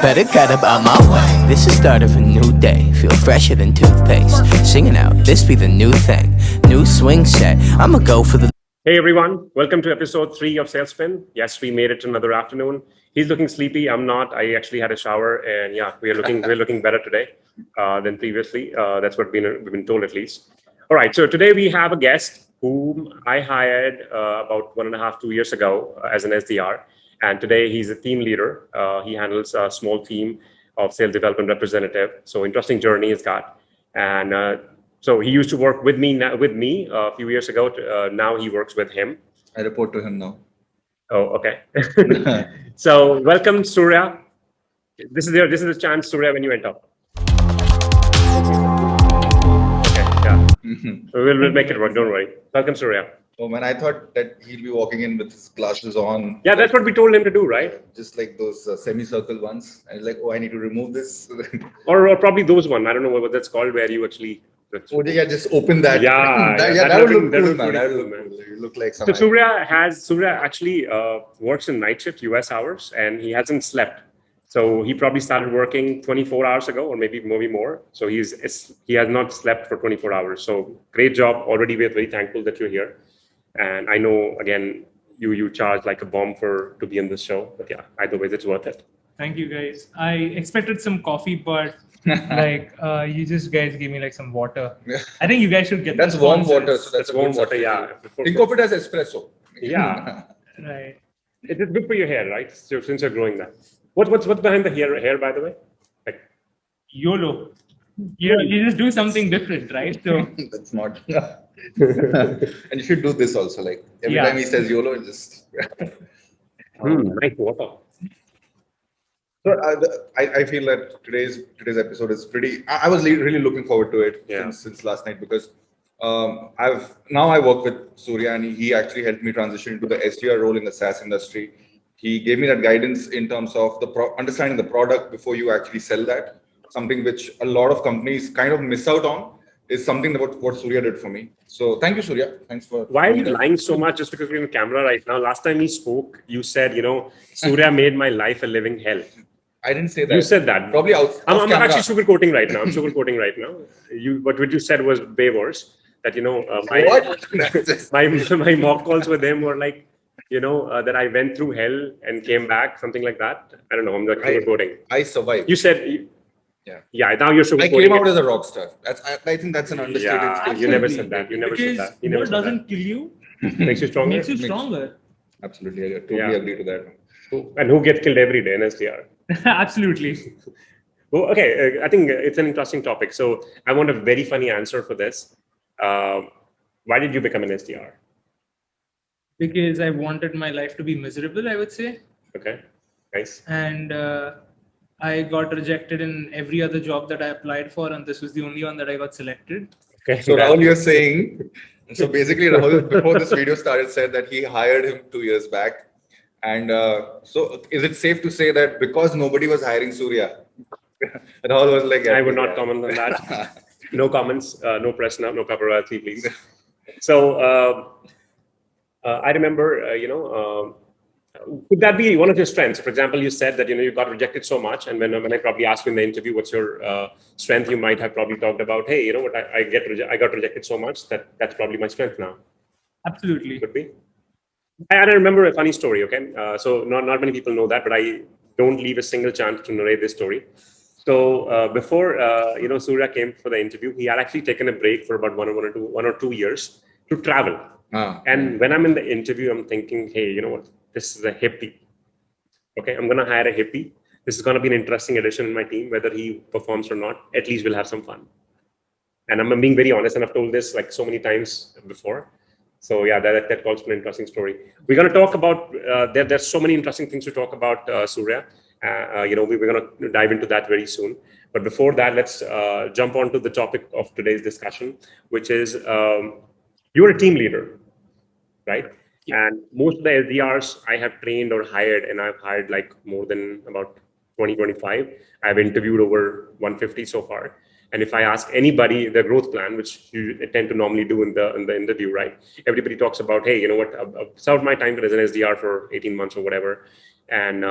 better get about my way. This is the start of a new day. Feel fresher than toothpaste. Singing out, this be the new thing. New swing set. I'ma go for the. Hey everyone, welcome to episode 3 of Salespin. Yes, we made it to another afternoon. He's looking sleepy. I'm not. I actually had a shower, and yeah, we're looking better today than previously. That's what we've been told at least. All right, so today we have a guest whom I hired about 1.5, 2 years ago as an SDR, and today he's a team leader. He handles a small team of sales development representative. So interesting journey he's got, and so he used to work with me a few years ago. Now he works with him. I report to him now. Oh, okay. So welcome, Surya. This is the chance, Surya, when you enter. Okay, yeah. We'll make it work. Don't worry. Welcome, Surya. Oh man, I thought that he'll be walking in with his glasses on. Yeah, that's what we told him to do, right? Just like those semicircle ones. And like, oh, I need to remove this. or probably those one. I don't know what that's called, where you actually. Oh yeah, just open that. Yeah, that would look cool, man. That would look cool. You look like so Surya actually works in night shift, US hours, and he hasn't slept. So he probably started working 24 hours ago, or maybe more. So he has not slept for 24 hours. So great job already. We're very thankful that you're here. And I know, again, you charge like a bomb to be on this show. But yeah, either way, it's worth it. Thank you, guys. I expected some coffee, but you just guys gave me like some water. I think you guys should get that's warm water. So that's warm water, yeah. Think of it as espresso. Yeah. Right. It is good for your hair, right? So since you're growing that. What's behind the hair, by the way? Like YOLO. You just do something different, right? So that's not. And you should do this also. Like every time he says YOLO, just. Nice water. So I feel that today's episode is pretty. I was really looking forward to it since last night because I work with Surya and he actually helped me transition into the SDR role in the SaaS industry. He gave me that guidance in terms of understanding the product before you actually sell that. Something which a lot of companies kind of miss out on is something about what Surya did for me. So thank you, Surya. Thanks for. Why are you lying so much just because we're on camera right now? Last time we spoke, you said, Surya made my life a living hell. I didn't say that. You said that. Probably out. I'm actually sugarcoating right now. What you said was way worse. That my mock calls with them were like, that I went through hell and came back, something like that. I don't know. I'm like sugarcoating. I survived. You said. Yeah. Now you're sugarcoating. I came out as a rock star. I think that's an understated. Yeah, you never said that. You never said that. What doesn't kill you makes you stronger. Makes you stronger. Absolutely, I totally agree to that. And who gets killed every day in SDR? Absolutely. Well, okay. I think it's an interesting topic. So I want a very funny answer for this. Why did you become an SDR? Because I wanted my life to be miserable, I would say. Okay. Nice. And I got rejected in every other job that I applied for, and this was the only one that I got selected. Okay. So Rahul, you're saying, so basically Rahul, before this video started, said that he hired him 2 years back. And so is it safe to say that because nobody was hiring Surya, Rahul was like... I would not comment on that. No comments, no press, no paparazzi, please. So I remember, could that be one of your strengths? For example, you said that, you got rejected so much. And when I probably asked you in the interview, what's your strength, you might have probably talked about, hey, you know what, I got rejected so much that's probably my strength now. Absolutely. Could be. And I remember a funny story, okay? So not many people know that, but I don't leave a single chance to narrate this story. So before, Surya came for the interview, he had actually taken a break for about one or two years to travel. And when I'm in the interview, I'm thinking, hey, you know what? This is a hippie. Okay, I'm going to hire a hippie. This is going to be an interesting addition in my team, whether he performs or not. At least we'll have some fun. And I'm being very honest, and I've told this like so many times before. So yeah, that calls for an interesting story. We're going to talk about, there's so many interesting things to talk about, Surya. We're going to dive into that very soon. But before that, let's jump on to the topic of today's discussion, which is you're a team leader, right? Yeah. And most of the SDRs I have trained or hired, and I've hired like more than about 20, 25. I've interviewed over 150 so far. And if I ask anybody their growth plan, which you tend to normally do in the interview, right? Everybody talks about, hey, you know what, I've served my time as an SDR for 18 months or whatever. And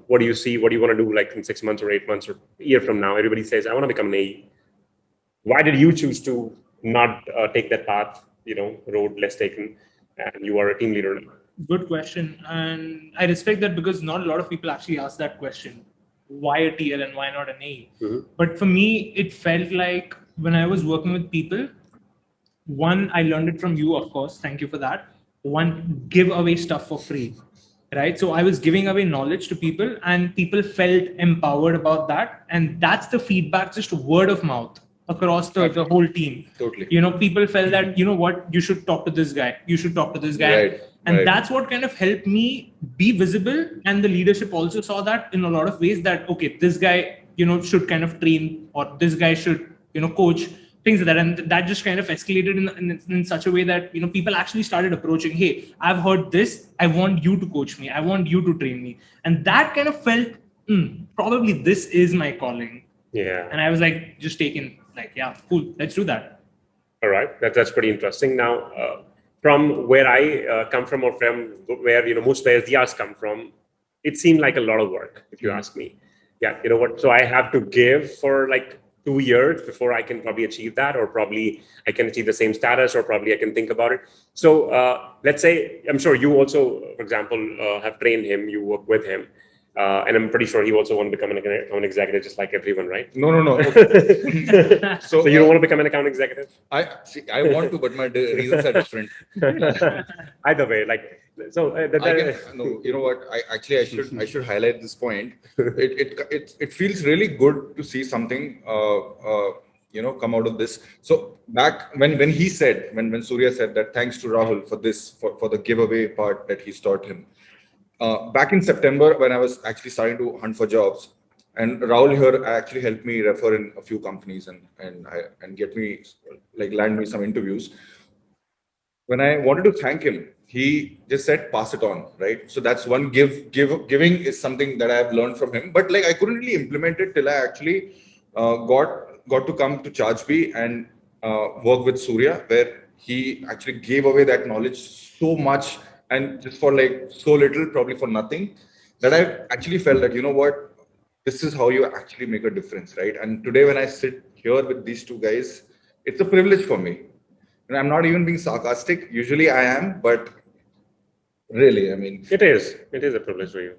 what do you see? What do you want to do like in 6 months or 8 months or a year from now? Everybody says, I want to become an AE. Why did you choose to not take that path, road less taken, and you are a team leader now? Good question. And I respect that because not a lot of people actually ask that question. Why a TL and why not an AE? But for me, it felt like when I was working with people, one, I learned it from you, of course. Thank you for that. One, give away stuff for free, right? So I was giving away knowledge to people and people felt empowered about that. And that's the feedback, just word of mouth across the whole team. Totally. People felt that, what, you should talk to this guy. You should talk to this guy. Right. And that's what kind of helped me be visible. And the leadership also saw that in a lot of ways that, okay, this guy, should kind of train, or this guy should, coach, things like that. And that just kind of escalated in such a way that, people actually started approaching, hey, I've heard this. I want you to coach me. I want you to train me. And that kind of felt, probably this is my calling. Yeah. And I was like, just taken, like, yeah, cool. Let's do that. All right. That's pretty interesting. Now, from where I come from, or from where most SDRs come from, it seemed like a lot of work, if you ask me. Yeah, you know what? So I have to give for like 2 years before I can probably achieve that, or probably I can achieve the same status, or probably I can think about it. So let's say, I'm sure you also, for example, have trained him, you work with him. And I'm pretty sure he also want to become an account executive, just like everyone, right? No. So you don't want to become an account executive? I want to, but my reasons are different. Either way, like, so no, you know what? I should highlight this point. It feels really good to see something come out of this. So back when he said, when Surya said that, thanks to Rahul for this, for the giveaway part that he's taught him. Back in September, when I was actually starting to hunt for jobs, and Rahul here actually helped me refer in a few companies and get me, like, land me some interviews. When I wanted to thank him, he just said, pass it on, right? So that's one giving is something that I've learned from him. But like, I couldn't really implement it till I actually got to come to Chargebee and work with Surya, where he actually gave away that knowledge so much, and just for like so little, probably for nothing, that I actually felt that, this is how you actually make a difference, right? And today when I sit here with these two guys, it's a privilege for me. And I'm not even being sarcastic. Usually I am, but really, I mean, it is a privilege for you.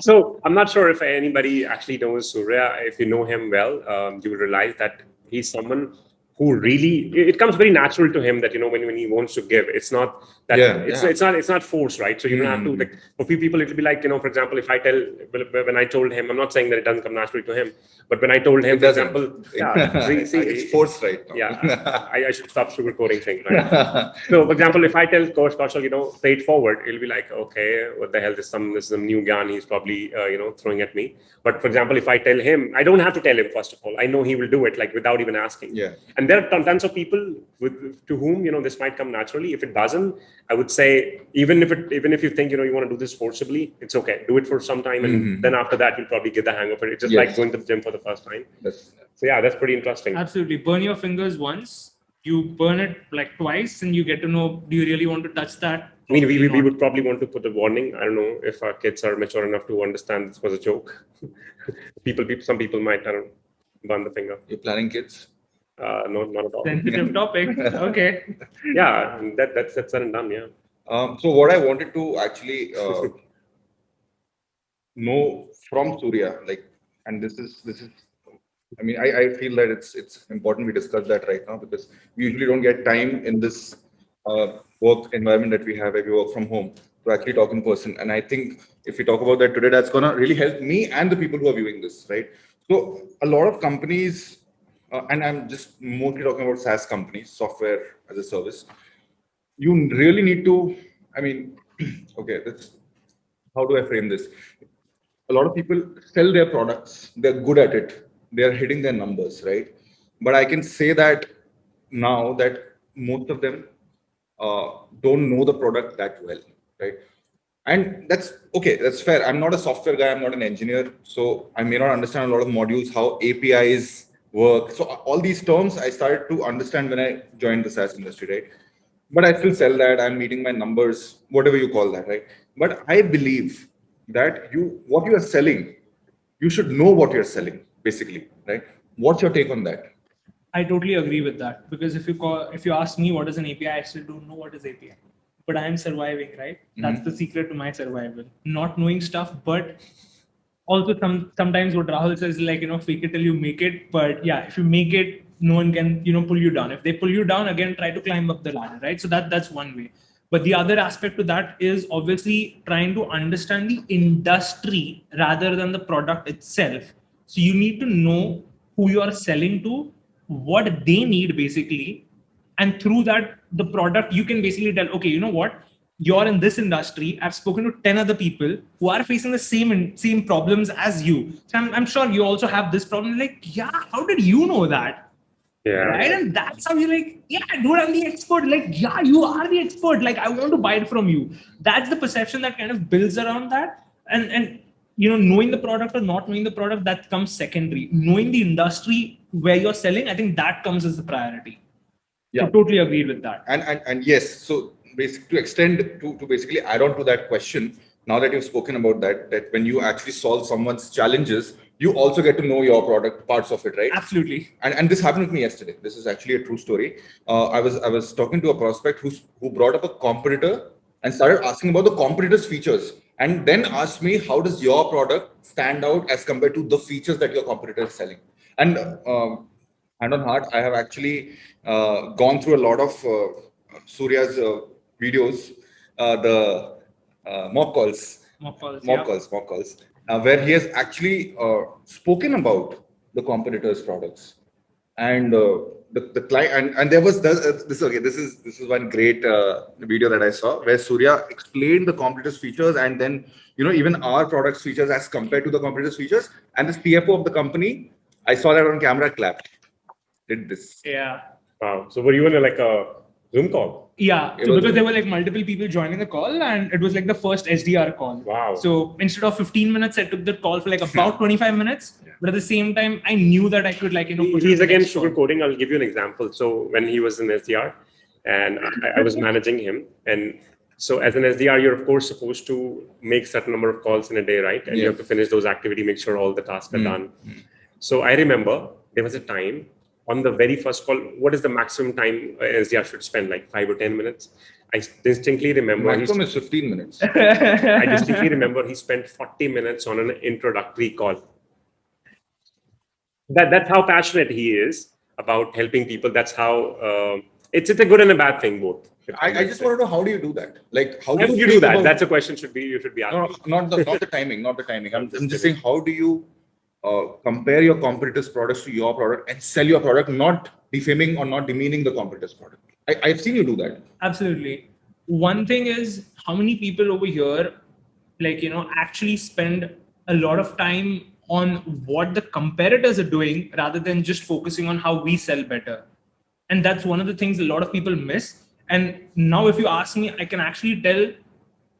So I'm not sure if anybody actually knows Surya. If you know him well, you will realize that he's someone who really, it comes very natural to him that, when he wants to give, it's not that, it's not forced, right? So you don't have to, like, for few people, it'll be like, for example, if I when I told him, I'm not saying that it doesn't come naturally to him, but when I told him, for example, it's forced right now. Yeah, I should stop sugarcoating things, right? So, for example, if I tell Coach Kaushal, straightforward, it'll be like, okay, what the hell, this is some new gun he's probably, throwing at me. But for example, if I tell him, I don't have to tell him, first of all, I know he will do it, like, without even asking. Yeah. And there are tons of people to whom, this might come naturally. If it doesn't, I would say, even if you think, you want to do this forcibly, it's okay. Do it for some time. And then after that, you'll probably get the hang of it. It's just like going to the gym for the first time. So yeah, that's pretty interesting. Absolutely. Burn your fingers once, you burn it like twice, and you get to know, do you really want to touch that? I mean, we would probably want to put a warning. I don't know if our kids are mature enough to understand this was a joke. Some people might, I don't know, burn the finger. You're planning kids? No, not at all. Sensitive topic. Okay. Yeah, that's said and done. Yeah. So what I wanted to actually know from Surya, like, and this is, I mean, I feel that it's important we discuss that right now, because we usually don't get time in this work environment that we have, where we work from home, to actually talk in person. And I think if we talk about that today, that's gonna really help me and the people who are viewing this, right? So a lot of companies, and I'm just mostly talking about SaaS companies, software as a service, you really need to, I mean, okay, how do I frame this? A lot of people sell their products, they're good at it, they're hitting their numbers, right? But I can say that now that most of them don't know the product that well, right? And that's okay, that's fair. I'm not a software guy, I'm not an engineer, so I may not understand a lot of modules, how APIs work. So all these terms I started to understand when I joined the SaaS industry, right? But I still sell that, I'm meeting my numbers, whatever you call that, right? But I believe that what you are selling, you should know what you're selling, basically, right? What's your take on that? I totally agree with that, because if you ask me what is an API, I still don't know what is API, but I am surviving, right? That's the secret to my survival. Not knowing stuff, but also sometimes what Rahul says is like, fake it till you make it. But yeah, if you make it, no one can, pull you down. If they pull you down, again, try to climb up the ladder, right? So that's one way. But the other aspect to that is obviously trying to understand the industry rather than the product itself. So you need to know who you are selling to, what they need basically, and through that the product you can basically tell, okay, you know what, you're in this industry, I've spoken to 10 other people who are facing the same problems as you, so I'm sure you also have this problem. Like, yeah, how did you know that? Yeah. Right. And that's how you're like, yeah, dude, I'm the expert. Like, yeah, you are the expert. Like, I want to buy it from you. That's the perception that kind of builds around that. And knowing the product or not knowing the product, that comes secondary. Knowing the industry where you're selling, I think that comes as the priority. Yeah. So totally agreed with that. And yes, so basically to basically add on to that question, now that you've spoken about that when you actually solve someone's challenges, you also get to know your product, parts of it, right? Absolutely. And this happened with me yesterday. This is actually a true story. I was talking to a prospect who brought up a competitor and started asking about the competitor's features, and then asked me, how does your product stand out as compared to the features that your competitor is selling? And hand on heart, I have actually gone through a lot of Surya's videos, the mock calls, where he has actually spoken about the competitors' products, and the client. And there was this. Okay, this is one great video that I saw where Surya explained the competitors' features, and then even our product's features as compared to the competitors' features. And the CFO of the company, I saw that on camera, clapped. Did this? Yeah. Wow. So were you in a Zoom call? Yeah. So because there were like multiple people joining the call, and it was like the first SDR call. Wow. So instead of 15 minutes, I took the call for like about 25 minutes. But at the same time, I knew that I could He's again sugarcoating. I'll give you an example. So when he was in SDR, and I was managing him, and so as an SDR, you're of course supposed to make certain number of calls in a day, right? And you have to finish those activity, make sure all the tasks are done. So I remember there was a time on the very first call. What is the maximum time SDR should spend? Like 5 or 10 minutes? I distinctly remember. Maximum is 15 minutes. I distinctly remember he spent 40 minutes on an introductory call. That's how passionate he is about helping people. That's how it's a good and a bad thing both. I just want to know, how do you do that? Like, how do you do that? That's a question you should be asking. No, not the timing. I'm just saying, how do you compare your competitors' products to your product and sell your product, not defaming or not demeaning the competitors' product? I've seen you do that. Absolutely. One thing is, how many people over here, actually spend a lot of time on what the competitors are doing rather than just focusing on how we sell better. And that's one of the things a lot of people miss. And now if you ask me, I can actually tell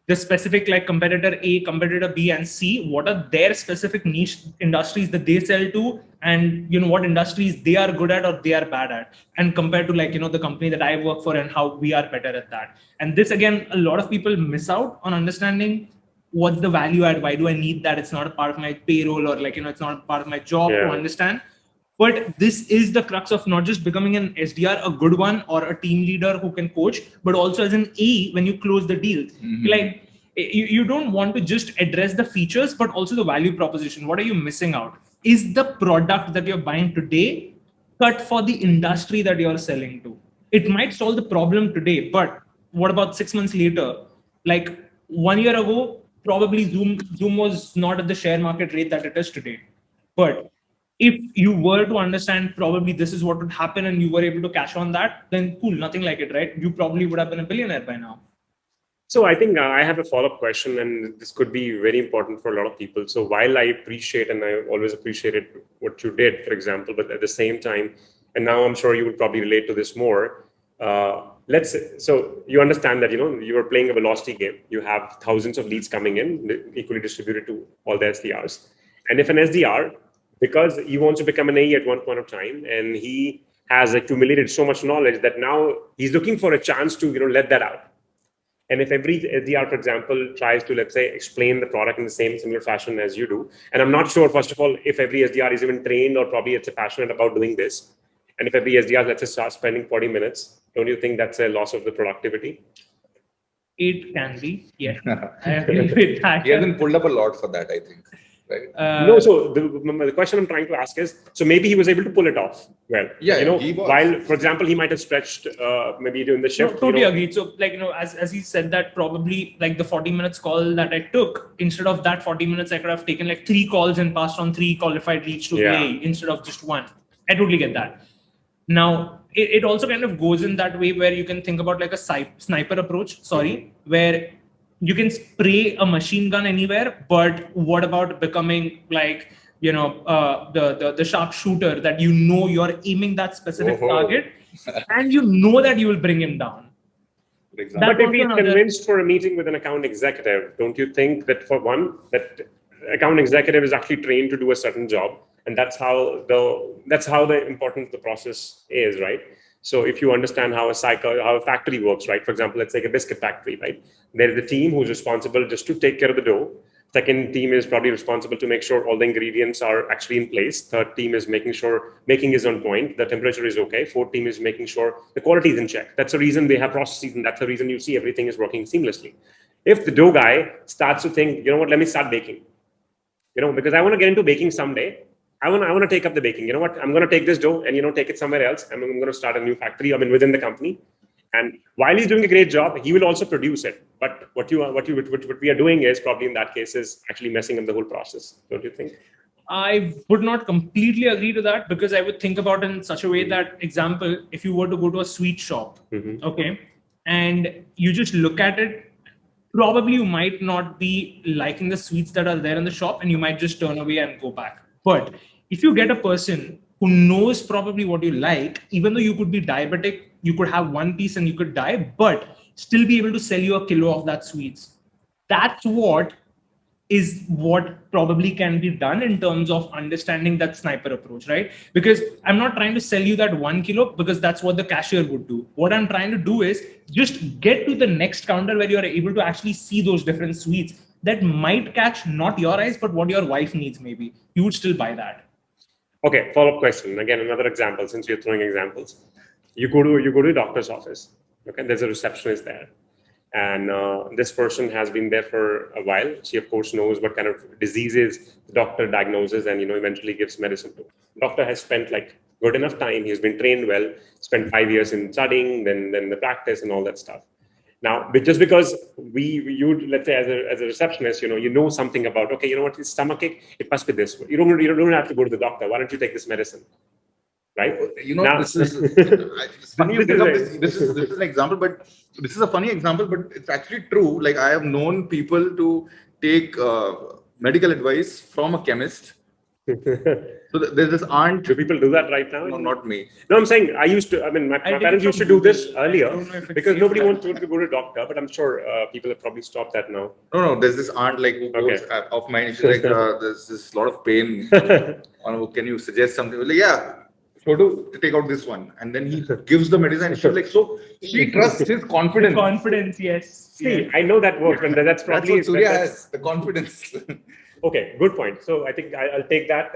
the specific like competitor A, competitor B, and C, what are their specific niche industries that they sell to, and what industries they are good at or they are bad at, and compared to the company that I work for and how we are better at that. And this, again, a lot of people miss out on understanding what's the value add, why do I need that, it's not a part of my payroll, or it's not a part of my job to understand. But this is the crux of not just becoming an SDR, a good one, or a team leader who can coach, but also as an AE when you close the deal. Like, you don't want to just address the features, but also the value proposition. What are you missing out? Is the product that you're buying today cut for the industry that you're selling to? It might solve the problem today, but what about 6 months later? Like 1 year ago, probably Zoom was not at the share market rate that it is today. But if you were to understand probably this is what would happen and you were able to cash on that, then cool, nothing like it, right? You probably would have been a billionaire by now. So I think I have a follow-up question, and this could be very important for a lot of people. So while I appreciate, and I always appreciated what you did, for example, but at the same time, and now I'm sure you would probably relate to this more. So you understand that, you are playing a velocity game. You have thousands of leads coming in, equally distributed to all the SDRs. And if an SDR, because he wants to become an AE at one point of time, and he has accumulated so much knowledge that now he's looking for a chance to, let that out. And if every SDR, for example, tries to, let's say, explain the product in the same similar fashion as you do, and I'm not sure, first of all, if every SDR is even trained or probably it's passionate about doing this. And if every SDR, let's say, starts spending 40 minutes, don't you think that's a loss of the productivity? It can be, yeah. I agree with that. He hasn't pulled up a lot for that, I think. Right. No, so the question I'm trying to ask is, so maybe he was able to pull it off well. Yeah, you know, he was. while, for example, he might have stretched maybe during the shift. No, totally agreed. So, like, as he said that probably like the 40 minutes call that I took, instead of that 40 minutes, I could have taken like 3 calls and passed on 3 qualified leads to VA instead of just 1. I totally get that. Now, it also kind of goes in that way where you can think about like a sniper approach, where you can spray a machine gun anywhere, but what about becoming like, the sharpshooter that you're aiming that specific target and you know that you will bring him down. But if he's convinced for a meeting with an account executive, don't you think that for one, that account executive is actually trained to do a certain job, and that's how the importance of the process is, right? So if you understand how a factory works, right? For example, let's take a biscuit factory, right? There is a team who's responsible just to take care of the dough. Second team is probably responsible to make sure all the ingredients are actually in place. Third team is making sure making is on point, the temperature is okay. Fourth team is making sure the quality is in check. That's the reason they have processes, and that's the reason you see everything is working seamlessly. If the dough guy starts to think, you know what, let me start baking, because I want to get into baking someday. I want to take up the baking. You know what? I'm going to take this dough and, take it somewhere else. And I'm going to start a new factory, within the company. And while he's doing a great job, he will also produce it. But what we are doing is probably in that case is actually messing up the whole process. Don't you think? I would not completely agree to that, because I would think about it in such a way that, example, if you were to go to a sweet shop, okay, and you just look at it, probably you might not be liking the sweets that are there in the shop, and you might just turn away and go back. But if you get a person who knows probably what you like, even though you could be diabetic, you could have one piece and you could die, but still be able to sell you a kilo of that sweets. That's what probably can be done in terms of understanding that sniper approach, right? Because I'm not trying to sell you that 1 kilo because that's what the cashier would do. What I'm trying to do is just get to the next counter where you're able to actually see those different sweets that might catch not your eyes, but what your wife needs maybe. You would still buy that. Okay, follow-up question. Again, another example, since we're throwing examples. You go to a doctor's office. Okay, there's a receptionist there. And this person has been there for a while. She, of course, knows what kind of diseases the doctor diagnoses and, eventually gives medicine to. The doctor has spent like good enough time. He's been trained well, spent 5 years in studying, then the practice and all that stuff. Now, just because you let's say as a receptionist, you know something about, okay, you know what, his stomach ache, it must be this way. You don't have to go to the doctor. Why don't you take this medicine? Right? This is funny you bring up this is an example, but this is a funny example, but it's actually true. Like, I have known people to take medical advice from a chemist. So there's this aunt. Do people do that right now? No, not me. No, I'm saying my parents used to do this earlier because nobody wants to go to a doctor, but I'm sure people have probably stopped that now. No, there's this aunt who goes of mine. She's like, there's this lot of pain. Can you suggest something? Like, yeah. So to take out this one, and then he gives the medicine. She's like, so she trusts his confidence. Confidence, yes. See, I know that works, and that's probably what Surya has, the confidence. Okay, good point. So I think I'll take that,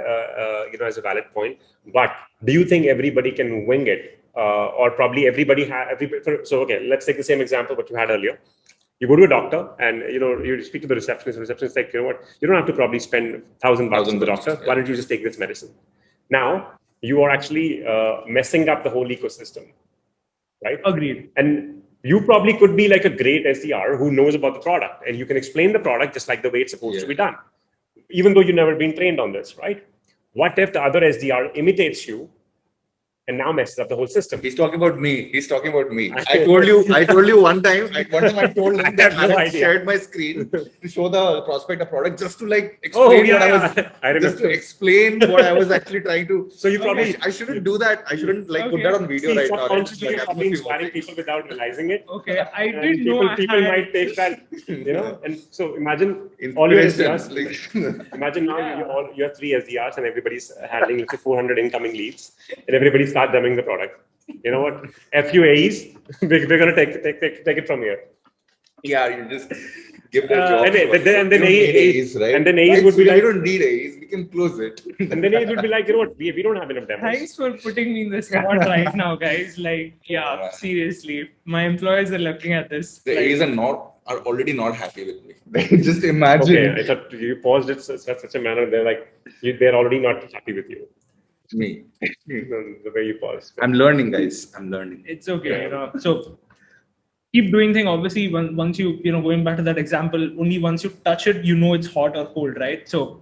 as a valid point. But do you think everybody can wing it, or probably everybody? So okay, let's take the same example what you had earlier. You go to a doctor, and you speak to the receptionist. The receptionist is like, you know what? You don't have to probably spend $1,000 on the doctor. Yeah. Why don't you just take this medicine? Now you are actually messing up the whole ecosystem, right? Agreed. And you probably could be like a great SDR who knows about the product, and you can explain the product just like the way it's supposed to be done, even though you've never been trained on this, right? What if the other SDR imitates you and now messes up the whole system? He's talking about me. I told you one time I told him that I had shared my screen to show the prospect a product just to explain what I was actually trying to. So you probably I shouldn't do that. I shouldn't put that on video right now. Consciously you're probably inspiring people without realizing it. Okay, I did know people might take that, and so imagine all your SDRs. Imagine now you have 3 SDRs and everybody's handling let's say 400 incoming leads, and everybody start demoing the product. You know what? FUAEs, we're going to take it from here. Yeah, you just give their jobs. And then A's, right? And then A's would be I like, don't need A's. We can close it. and then A's would be like, you know what? We don't have enough demos. Thanks for putting me in the spot right now, guys. Like, yeah, seriously, my employers are looking at this. The like, A's are already not happy with me. Just imagine. Okay, I thought you paused it such a manner. They're like, they're already not happy with you. Me. The way you paused. I'm learning, guys. I'm learning. It's okay, you know. So keep doing thing. Obviously, once you going back to that example, only once you touch it, you know it's hot or cold, right? So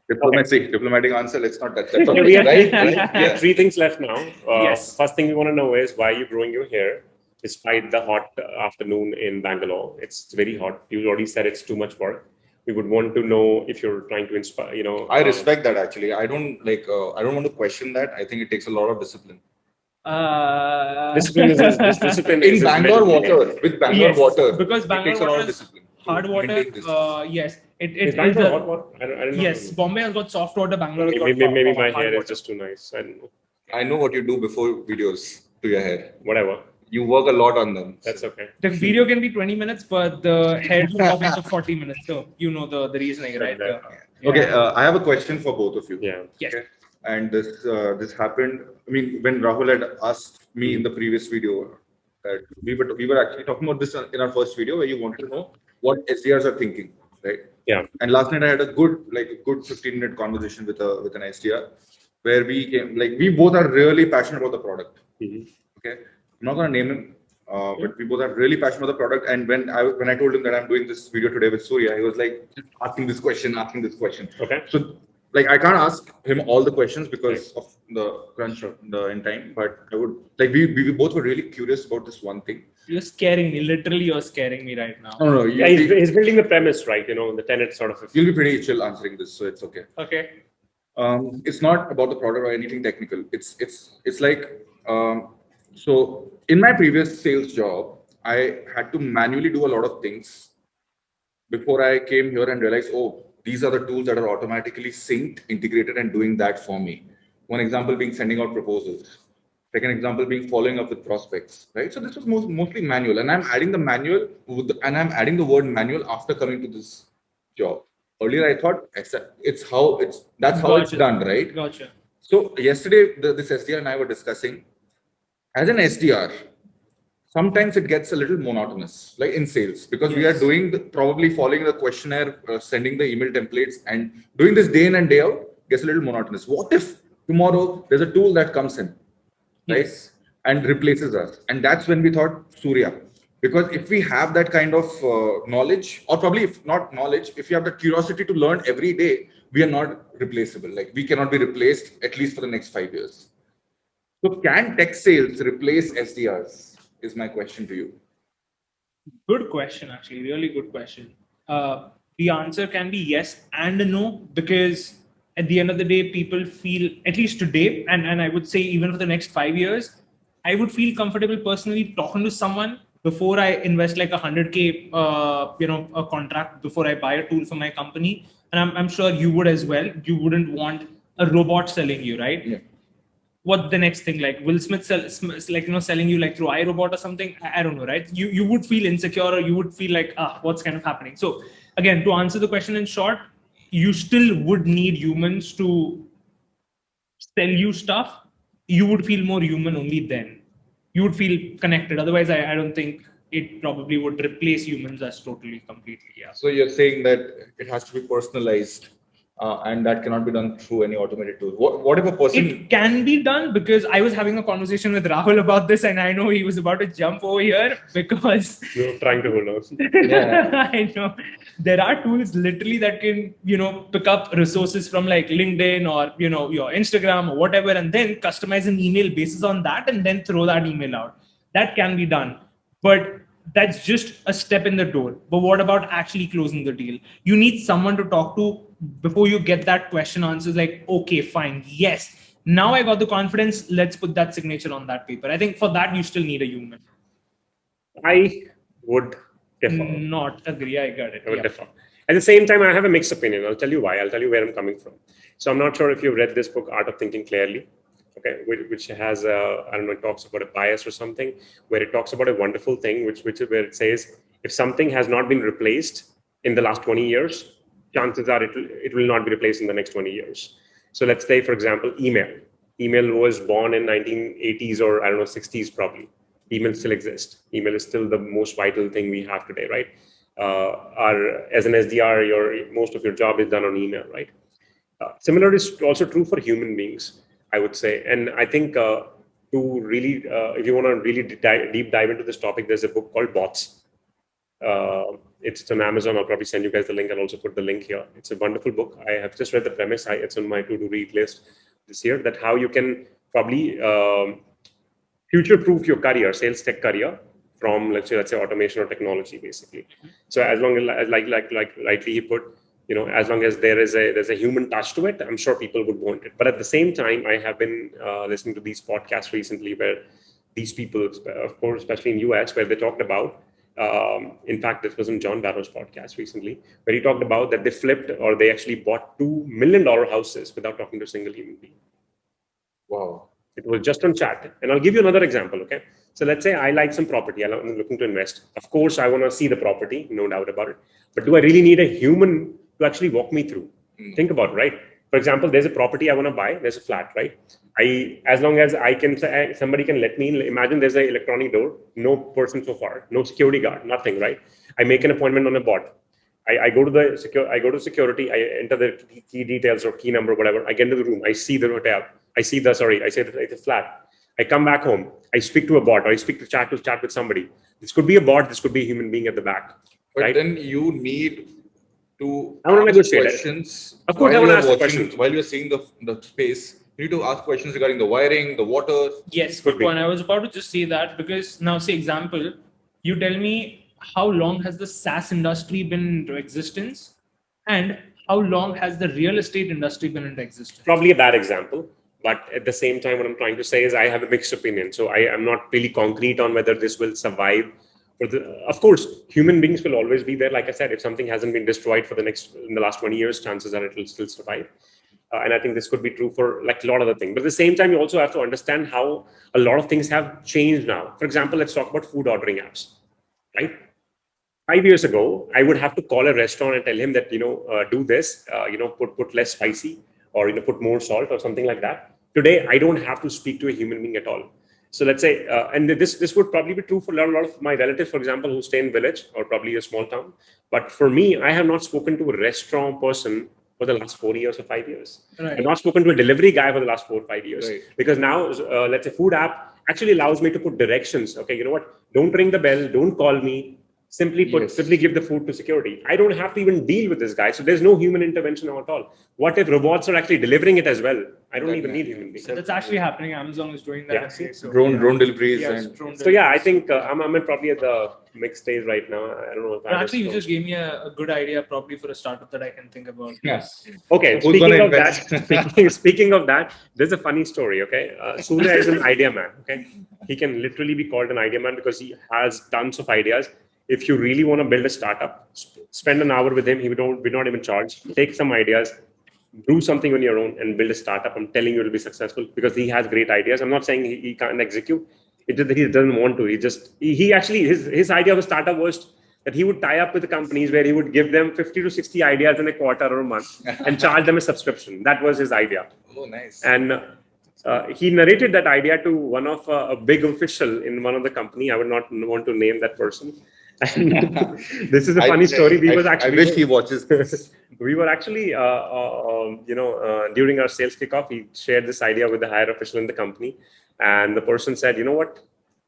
Diplomatic answer. Let's not touch that. Okay, we have right? three things left now. Yes. First thing we want to know is why are you growing your hair despite the hot afternoon in Bangalore? It's very hot. You already said it's too much work. We would want to know if you're trying to inspire, you know. I respect that actually. I don't want to question that. I think it takes a lot of discipline. Discipline In Bangalore water, with Bangalore water, because Bangalore it takes a lot water of is discipline. hard water. Yes, Is Bangalore hot water? I don't know. Yes, Bombay has got soft water. Bangalore has got Maybe my hard hair water. is just too nice. I don't know. I know what you do before videos to your hair. Whatever. You work a lot on them. That's okay. The video can be 20 minutes, but the hair will pop into 40 minutes. So you know the reasoning, right? Okay, I have a question for both of you. Yeah. Yes. Okay. And this happened. I mean, when Rahul had asked me in the previous video that we were actually talking about this in our first video where you wanted to know what SDRs are thinking, right? Yeah. And last night I had a good 15-minute conversation with an SDR where we both are really passionate about the product. Mm-hmm. Okay, I'm not gonna name him, but we both are really passionate about the product. And when I told him that I'm doing this video today with Surya, he was like asking this question. Okay. So I can't ask him all the questions because of the crunch in time. But I would we both were really curious about this one thing. You're scaring me. Literally, you're scaring me right now. No, Yeah, he's building the premise, right? You know, the tenet sort of. You'll be pretty chill answering this, so it's okay. Okay. It's not about the product or anything technical. It's like so in my previous sales job, I had to manually do a lot of things before I came here and realized, oh, these are the tools that are automatically synced, integrated, and doing that for me. One example being sending out proposals. Second example being following up with prospects, right? So this was mostly manual, and I'm adding the manual and I'm adding the word manual after coming to this job. Earlier, I thought that's how it's done, right? Gotcha. So yesterday, this SDR and I were discussing, as an SDR, sometimes it gets a little monotonous, like in sales, because we are doing probably following the questionnaire, sending the email templates, and doing this day in and day out gets a little monotonous. What if tomorrow there's a tool that comes in, right, and replaces us? And that's when we thought Surya. Because if we have that kind of knowledge, or probably if not knowledge, if you have the curiosity to learn every day, we are not replaceable. Like we cannot be replaced at least for the next 5 years. So can tech sales replace SDRs? Is my question to you. Good question, actually. Really good question. The answer can be yes and no, because at the end of the day, people feel, at least today, and I would say even for the next 5 years, I would feel comfortable personally talking to someone before I invest like $100K, a contract before I buy a tool for my company. And I'm sure you would as well. You wouldn't want a robot selling you, right? Yeah. What the next thing, like Will Smith selling you like through iRobot or something? I don't know, right? You would feel insecure, or you would feel like, what's kind of happening? So again, to answer the question in short, you still would need humans to sell you stuff. You would feel more human only then. You would feel connected. Otherwise, I don't think it probably would replace humans as totally, completely. Yeah. So you're saying that it has to be personalized, and that cannot be done through any automated tool. What if a person? It can be done, because I was having a conversation with Rahul about this, and I know he was about to jump over here because you're trying to hold on. Yeah. I know there are tools literally that can pick up resources from like LinkedIn or your Instagram or whatever, and then customize an email basis on that, and then throw that email out. That can be done, but that's just a step in the door. But what about actually closing the deal? You need someone to talk to before you get that question answers like, okay, fine, yes, now I got the confidence, let's put that signature on that paper. I think for that you still need a human. I would differ. Not agree. I got it. I would differ. At the same time, I have a mixed opinion. I'll tell you why. I'll tell you where I'm coming from. So I'm not sure if you've read this book, Art of Thinking Clearly, okay, which has it talks about a bias or something, where it talks about a wonderful thing, where it says If something has not been replaced in the last 20 years, chances are it will not be replaced in the next 20 years. So let's say, for example, email. Email was born in 1980s or I don't know, 60s probably. Email still exists. Email is still the most vital thing we have today, right? As an SDR, most of your job is done on email, right? Similar is also true for human beings, I would say. And I think to really, if you want to really deep dive into this topic, there's a book called Bots. It's on Amazon. I'll probably send you guys the link. I'll also put the link here. It's a wonderful book. I have just read the premise. It's on my to-read list this year, that how you can probably future-proof your career, sales tech career, from let's say automation or technology, basically. So as long as like rightly he put, as long as there's a human touch to it, I'm sure people would want it. But at the same time, I have been listening to these podcasts recently where these people, of course, especially in US, where they talked about, in fact, this was in John Barrow's podcast recently, where he talked about that they flipped or they actually bought $2 million houses without talking to a single human being. Wow. It was just on chat. And I'll give you another example, okay? So let's say I like some property. I'm looking to invest. Of course, I want to see the property, no doubt about it. But do I really need a human to actually walk me through? Think about it, right? For example, there's a property I want to buy. There's a flat, right? As long as I can, somebody can let me in. Imagine there's an electronic door, no person so far, no security guard, nothing, right? I make an appointment on a bot. I go to security. I enter the key details or key number, whatever. I get into the room. I see the hotel. I say the flat. I come back home. I speak to a bot, or I speak to chat with somebody. This could be a bot. This could be a human being at the back. But right? then you need to ask questions. Of course, I want to ask questions. While you're seeing the space, you need to ask questions regarding the wiring, the water. Yes, good point. I was about to just say that, because now, say example, you tell me how long has the SaaS industry been into existence, and how long has the real estate industry been into existence? Probably a bad example. But at the same time, what I'm trying to say is I have a mixed opinion. So I am not really concrete on whether this will survive. Of course, human beings will always be there. Like I said, if something hasn't been destroyed in the last 20 years, chances are it will still survive. And I think this could be true for like a lot of other things. But at the same time, you also have to understand how a lot of things have changed now. For example, let's talk about food ordering apps, right? 5 years ago, I would have to call a restaurant and tell him that, do this, put less spicy, or, put more salt or something like that. Today, I don't have to speak to a human being at all. So let's say, and this would probably be true for a lot of my relatives, for example, who stay in village or probably a small town. But for me, I have not spoken to a restaurant person for the last 4 years or 5 years. Right. I've not spoken to a delivery guy for the last 4 or 5 years. Right. Because now, let's say food app actually allows me to put directions. Okay, you know what? Don't ring the bell. Don't call me. Simply give the food to security. I don't have to even deal with this guy. So there's no human intervention at all. What if robots are actually delivering it as well? I don't even need human beings. So that's actually happening. Amazon is doing that. Yeah. So, drone deliveries. So yeah, I think I'm probably at the mixed stage right now. I don't know if actually, you just gave me a good idea probably for a startup that I can think about. Yes. Okay. Speaking of that, there's a funny story. Okay, Surya is an idea man. Okay, he can literally be called an idea man because he has tons of ideas. If you really want to build a startup, spend an hour with him. He would not even charge. Take some ideas, do something on your own, and build a startup. I'm telling you, it'll be successful because he has great ideas. I'm not saying he can't execute. It's just that he doesn't want to. He actually his idea of a startup was that he would tie up with the companies where he would give them 50 to 60 ideas in a quarter or a month and charge them a subscription. That was his idea. Oh, nice. And he narrated that idea to one of a big official in one of the company. I would not want to name that person. This is a funny story. I wish he watches this. We were actually, during our sales kickoff, he shared this idea with the higher official in the company. And the person said, you know what?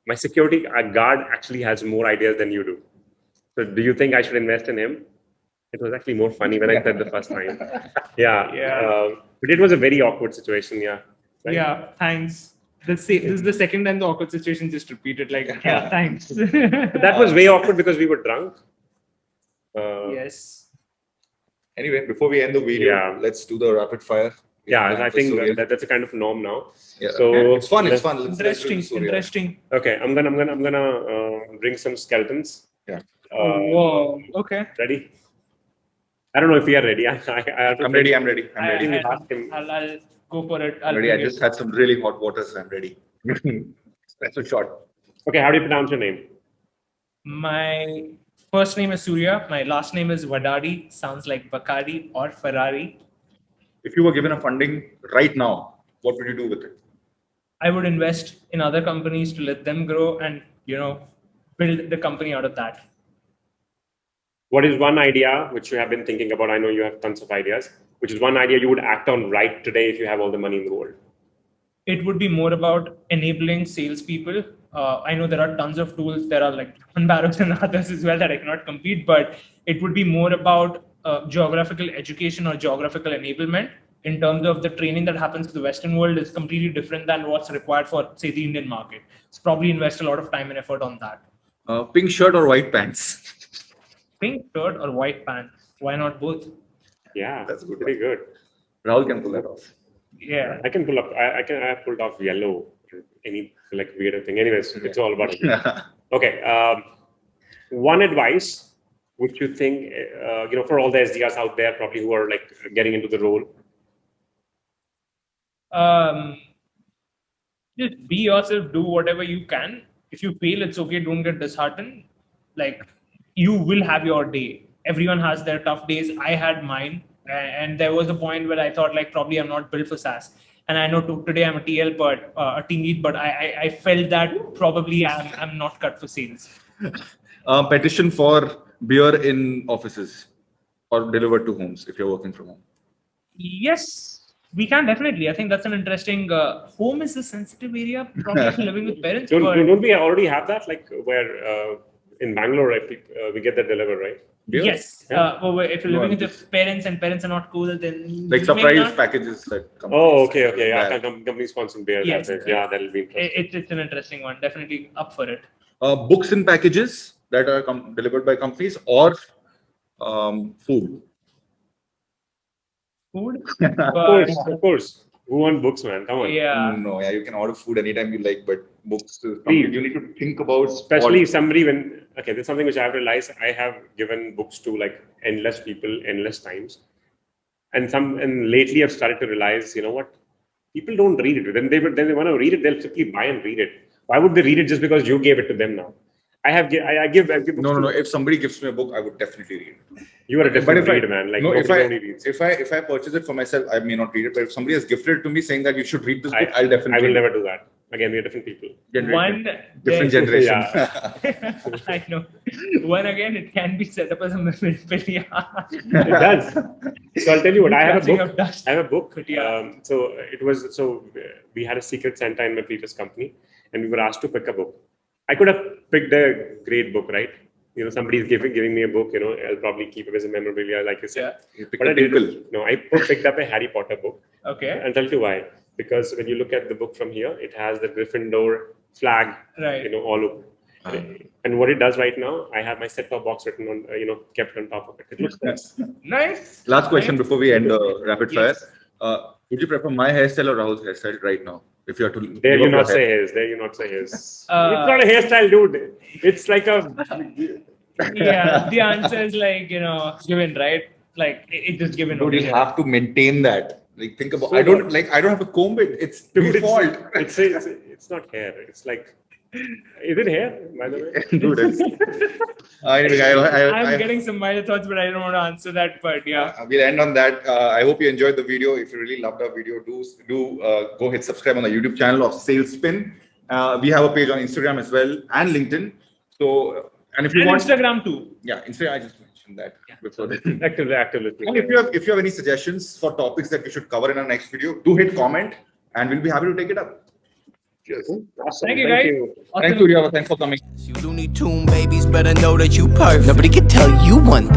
My security guard actually has more ideas than you do. So do you think I should invest in him? It was actually more funny when I said the first time. Yeah. But it was a very awkward situation. Yeah. Right? Yeah. Thanks. This is the second time the awkward situation just repeated. Like, yeah, thanks. That was way awkward because we were drunk. Yes. Anyway, before we end the video, let's do the rapid fire. Yeah, I think that's a kind of norm now. Yeah. So it's fun. Let's Interesting. Okay, I'm gonna bring some skeletons. Yeah. Whoa. Okay. Ready? I don't know if we are ready. I'm ready. I'm ready. I'll go for it. I'm ready. I just had some really hot water, so I'm ready. Espresso shot. Okay, how do you pronounce your name? My first name is Surya. My last name is Vadaddi. Sounds like Bacardi or Ferrari. If you were given a funding right now, what would you do with it? I would invest in other companies to let them grow and, build the company out of that. What is one idea which you have been thinking about? I know you have tons of ideas. Which is one idea you would act on right today if you have all the money in the world? It would be more about enabling salespeople. I know there are tons of tools. There are like Barrows and others as well that I cannot compete, but it would be more about geographical education or geographical enablement in terms of the training that happens to the Western world is completely different than what's required for, say, the Indian market. So probably invest a lot of time and effort on that. Pink shirt or white pants? Pink shirt or white pants? Why not both? Yeah, That's good. pretty good. Rahul can pull that off. Yeah. I can pull up. I have pulled off yellow. Any like weird thing. Anyways, it's all about it. Okay. One advice which you think for all the SDRs out there probably who are like getting into the role. Just be yourself. Do whatever you can. If you fail, it's okay. Don't get disheartened. Like you will have your day. Everyone has their tough days. I had mine. And there was a point where I thought like probably I'm not built for SaaS. And I know today I'm a TL, but a team lead, but I felt that probably I'm not cut for sales. Petition for beer in offices or delivered to homes if you're working from home. Yes, we can definitely. I think that's an interesting. Home is a sensitive area, probably if you're living with parents. Don't we already have that? Like where in Bangalore, we get that delivered, right? Beer? Yes. Yeah. If you're living with your parents and parents are not cool, then Like surprise packages that come. Oh, okay. Yeah, company sponsored beer. Yes. Yeah, that'll be interesting. It's an interesting one. Definitely up for it. Books in packages that are delivered by companies or food. Food. Of course. Who wants books, man? Come on. Yeah. No, yeah, you can order food anytime you like, but books, you need to think about. Especially if somebody there's something which I have realized. I have given books to like endless people, endless times, and lately I've started to realize, you know what, people don't read it. Then they want to read it, they'll simply buy and read it. Why would they read it just because you gave it to them now? I give No. If somebody gives me a book, I would definitely read it. You are a different reader, man. Like no, if I I purchase it for myself, I may not read it. But if somebody has gifted it to me saying that you should read this book, I'll definitely. I will never do that. Again, we are different people. Different generation. Yeah. I know. One again, it can be set up as a myth. It does. So I'll tell you what. I have a book. Yeah. So we had a secret Santa in my previous company, and we were asked to pick a book. I could have picked a great book, right? Somebody's giving me a book. I'll probably keep it as a memorabilia, like you said. Yeah. But I didn't. No, I picked up a Harry Potter book. Okay. I'll tell you why. Because when you look at the book from here, it has the Gryffindor flag, right? All over. And what it does right now, I have my set-top box written on, kept on top of it. It looks nice. Nice. Last question before we end the rapid fire. Would you prefer my hairstyle or Rahul's hairstyle right now? If you are to Dare you not say his. It's not a hairstyle, dude. It's like a. Yeah, the answer is like given, right? Like it just given. Dude, you have to maintain that. Like think about. I don't have to comb it. It's default. It's not hair. It's like. Is it hair, by the way? Dude, I'm getting some minor thoughts, but I don't want to answer that. But yeah, we'll end on that. I hope you enjoyed the video. If you really loved our video, do go hit subscribe on the YouTube channel of SalesSpin. We have a page on Instagram as well and LinkedIn. So and if you want Instagram too. Yeah, Instagram. I just mentioned that before. Actively. And if you have any suggestions for topics that we should cover in our next video, do hit comment, and we'll be happy to take it up. Cheers. Awesome. Thank you, guys. Thanks, Surya. Thanks for coming. You Looney Tune babies better know that you perfect. Nobody can tell you one thing.